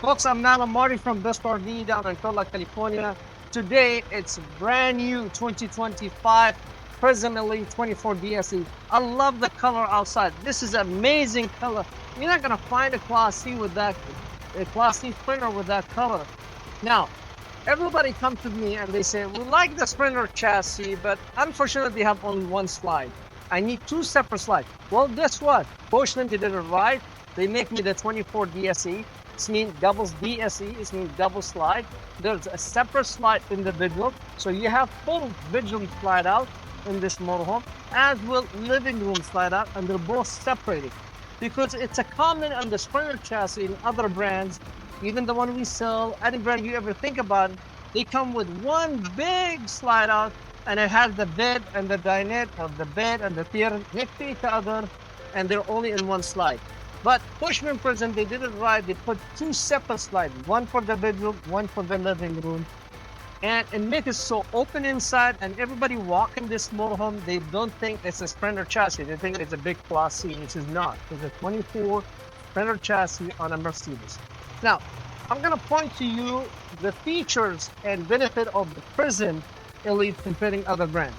Folks, I'm Nala Marty from Best RV down in Cola, California. Today, it's brand new 2025 Prism Elite 24 DSE. I love the color outside. This is amazing color. You're not gonna find a Class C with that, a Class C Sprinter with that color. Now, everybody comes to me and they say, we like the Sprinter chassis, but unfortunately, they have only one slide. I need two separate slides. Well, guess what? Coachmen did it right. They make me the 24 DSE. It means double DSE. It means double slide. There's a separate slide in the bedroom, so you have full bedroom slide out in this motorhome, as well living room slide out, and they're both separated because it's a common on the Sprinter chassis in other brands, even the one we sell, any brand you ever think about. They come with one big slide out, and it has the bed and the dinette, or the bed and the theater next to each other, and they're only in one slide. But Coachmen Prism, they did it right. They put two separate slides, one for the bedroom, one for the living room. And it makes it so open inside, and everybody walking this motorhome, they don't think it's a Sprinter chassis. They think it's a big Class C, which is not. It's a 24 Sprinter chassis on a Mercedes. Now, I'm gonna point to you the features and benefit of the Prism Elite comparing other brands.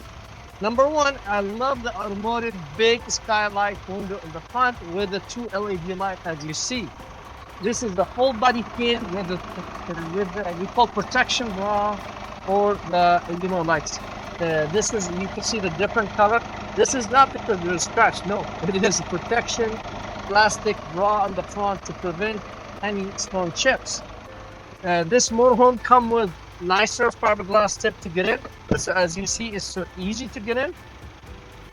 Number one, I love the automotive big skylight window in the front with the two LED lights, as you see. This is the whole body kit with the we call protection bra, or the this is, you can see the different color. This is not because there's scratch, no, it is a protection plastic bra on the front to prevent any stone chips. This motorhome come with nicer fiberglass tip to get in. So as you see, it's so easy to get in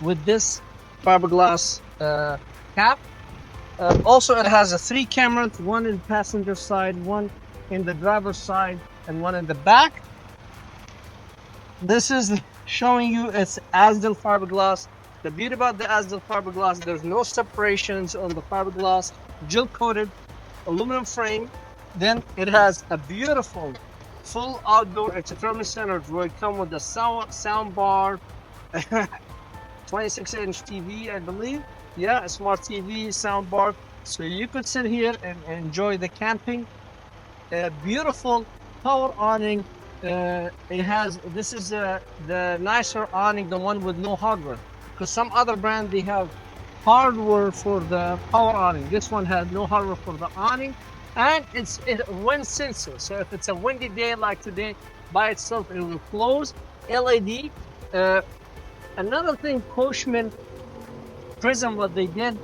with this fiberglass cap. Also, it has a 3 cameras, one in the passenger side, one in the driver's side, and one in the back. This is showing you it's Asdel fiberglass. The beauty about the Asdel fiberglass, there's no separations on the fiberglass, gel coated aluminum frame. Then it has a beautiful full outdoor external center where it comes with the sound bar, 26-inch TV, I believe. Yeah, a smart TV, sound bar. So you could sit here and enjoy the camping. Beautiful power awning. This is the nicer awning, the one with no hardware. Because some other brand, they have hardware for the power awning. This one has no hardware for the awning. And it's wind sensor, so if it's a windy day like today, by itself it will close. LED. Another thing, Coachmen Prism, what they did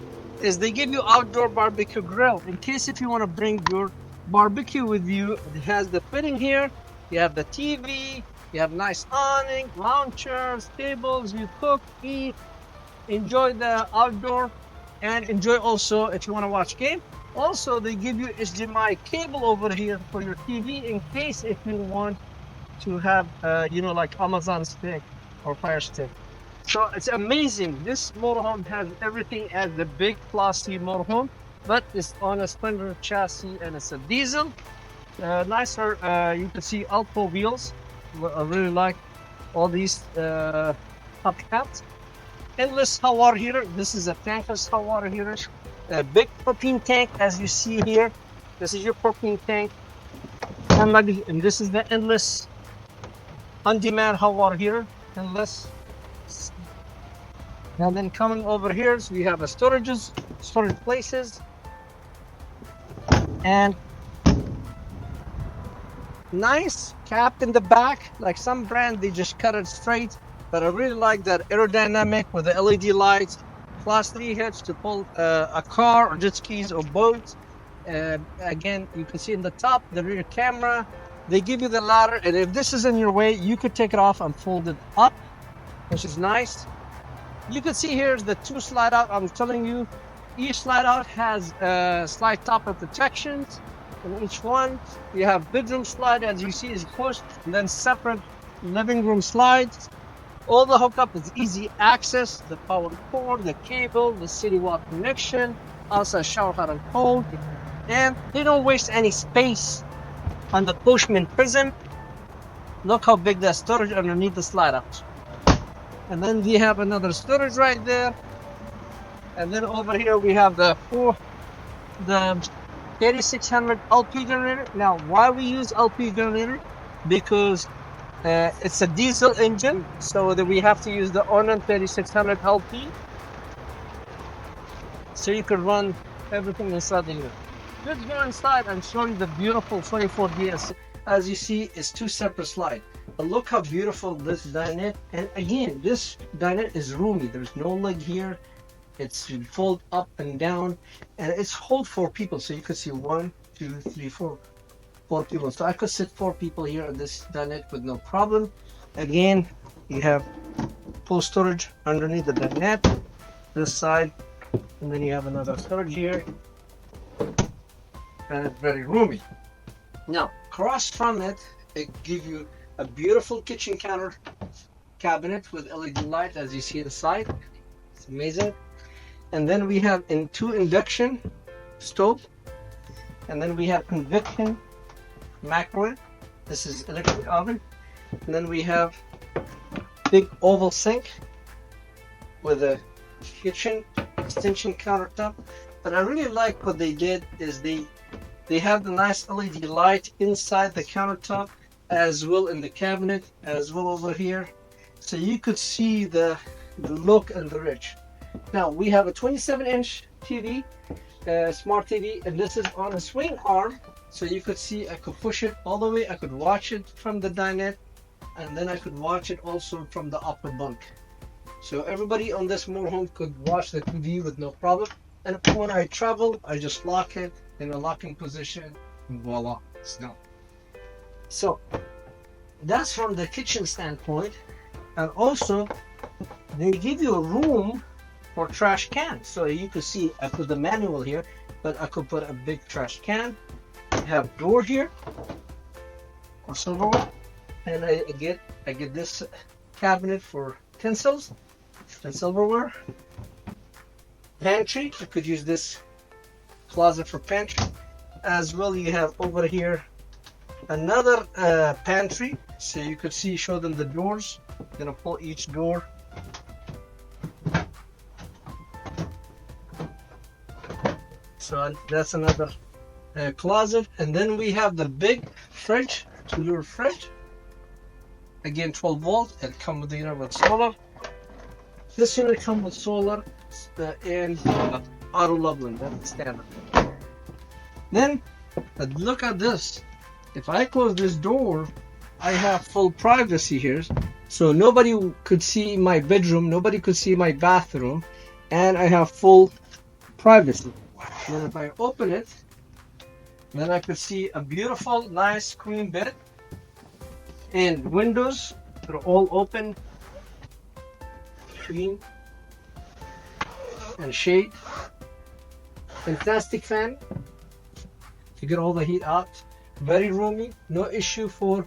is they give you outdoor barbecue grill in case if you want to bring your barbecue with you. It has the fitting here. You have the TV. You have nice awning, lounge chairs, tables. You cook, eat, enjoy the outdoor, and enjoy also if you want to watch game. Also, they give you HDMI cable over here for your TV in case if you want to have, like Amazon stick or Fire Stick. So it's amazing. This motorhome has everything as the big Class C motorhome, but it's on a Sprinter chassis and it's a diesel. Nicer, you can see Alpo wheels. I really like all these hubcaps. Endless hot water heater. This is a tankless hot water heater. A big propane tank, as you see here. This is your propane tank, and this is the endless on-demand hot water heater. Endless. And then coming over here, so we have a storage places, and nice cap in the back. Like some brand, they just cut it straight, but I really like that aerodynamic with the LED lights. Class 3 hitch to pull a car or jet skis or boats. Again, you can see in the top, the rear camera. They give you the ladder, and if this is in your way, you could take it off and fold it up, which is nice. You can see here's the 2 slide out. I'm telling you, each slide out has slide top and protections. In each one, you have bedroom slide, as you see, is pushed, and then separate living room slides. All the hookup is easy access, the power cord, the cable, the city water connection, also shower hot and cold, and they don't waste any space on the Coachmen Prism. Look how big that storage underneath the slide out. And then we have another storage right there. And then over here we have the 3600 LP generator. Now, why we use LP generator? Because it's a diesel engine, so that we have to use the Onan 3600 LP, so you can run everything inside the unit. Let's go inside and show you the beautiful 24DS. As you see, it's two separate slides. But look how beautiful this dinette. And again, this dinette is roomy. There's no leg here. It's fold up and down, and it's hold 4 people. So you could see 1, 2, 3, 4 people. So I could sit 4 people here on this dinette with no problem. Again, you have full storage underneath the dinette, this side, and then you have another storage here, and it's very roomy. Now, across from it, it gives you a beautiful kitchen counter cabinet with LED light, as you see inside. It's amazing. And then we have 2 induction stove, and then we have convection microwave. This is electric oven. And then we have big oval sink with a kitchen extension countertop. But I really like what they did is they have the nice LED light inside the countertop, as well in the cabinet, as well over here, so you could see the look and the rich. Now we have a 27-inch TV, smart TV, and this is on a swing arm, so you could see I could push it all the way. I could watch it from the dinette, and then I could watch it also from the upper bunk. So everybody on this motorhome could watch the TV with no problem. And when I travel, I just lock it in a locking position, and voila, it's done. So that's from the kitchen standpoint. And also they give you a room for trash can. So you could see I put the manual here, but I could put a big trash can. I have door here for silverware, and I get this cabinet for utensils and silverware. Pantry, I could use this closet for pantry. As well, you have over here another pantry, so you could see, show them the doors. I'm gonna pull each door. So that's another closet. And then we have the big fridge, 2-liter fridge. Again, 12 volt, and come with the unit with solar. This unit comes with solar and auto leveling. That's standard. Then look at this. If I close this door, I have full privacy here, so nobody could see my bedroom, nobody could see my bathroom, and I have full privacy. Then if I open it, then I could see a beautiful, nice queen bed, and windows that are all open, screen and shade. Fantastic fan to get all the heat out. Very roomy, no issue for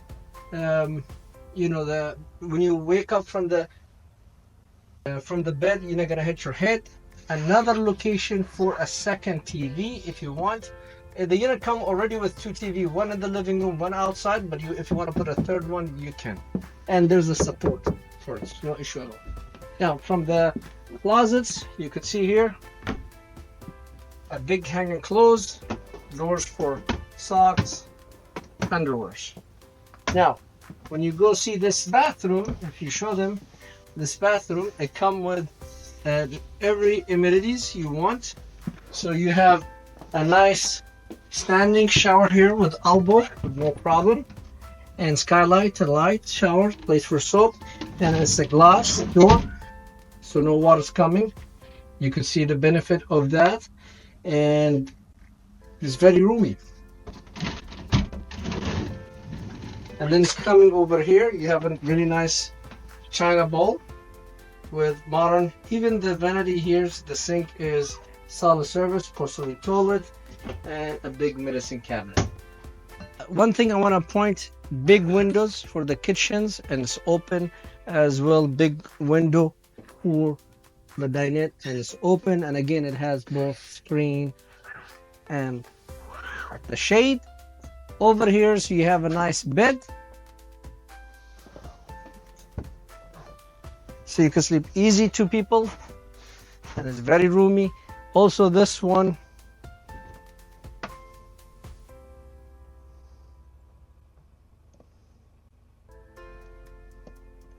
you know, when you wake up from the bed, you're not gonna hit your head. Another location for a second TV if you want. The unit come already with 2 TV, one in the living room, one outside, but if you want to put a third one, you can. And there's a support for it, no issue at all. Now from the closets, you could see here a big hanging clothes, doors for socks, underwears. Now when you go see this bathroom, if you show them this bathroom, it comes with every amenities you want. So you have a nice standing shower here with elbow, no problem, and skylight, a light, shower, place for soap, and it's a glass door, so no water's coming. You can see the benefit of that, and it's very roomy. And then it's coming over here, you have a really nice china bowl with modern, even the vanity here, the sink is solid service, porcelain toilet, and a big medicine cabinet. One thing I want to point, big windows for the kitchens, and it's open as well, big window for the dinette, and it's open, and again it has both screen and the shade. Over here, so you have a nice bed, so you can sleep easy, 2 people, and it's very roomy. Also this one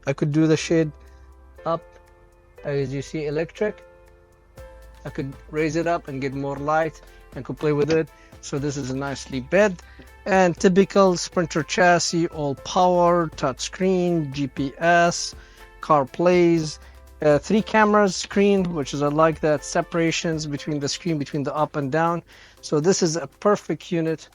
I could do the shade up, as you see, electric. I could raise it up and get more light and could play with it. So this is a nicely bed, and typical Sprinter chassis, all power, touchscreen, GPS, CarPlays, 3 cameras screen, which is I like that separations between the screen between the up and down. So this is a perfect unit.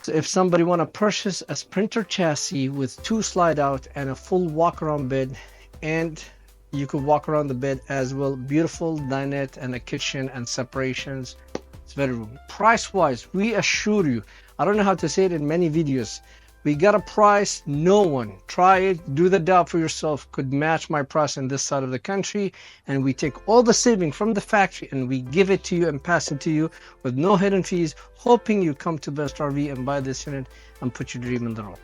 So if somebody want to purchase a Sprinter chassis with 2 slide out and a full walk around bed, and you could walk around the bed as well, beautiful dinette and a kitchen and separations. It's very price wise, we assure you, I don't know how to say it in many videos, we got a price no one, try it, do the job for yourself, could match my price in this side of the country. And we take all the saving from the factory and we give it to you and pass it to you with no hidden fees, hoping you come to Best RV and buy this unit and put your dream in the road.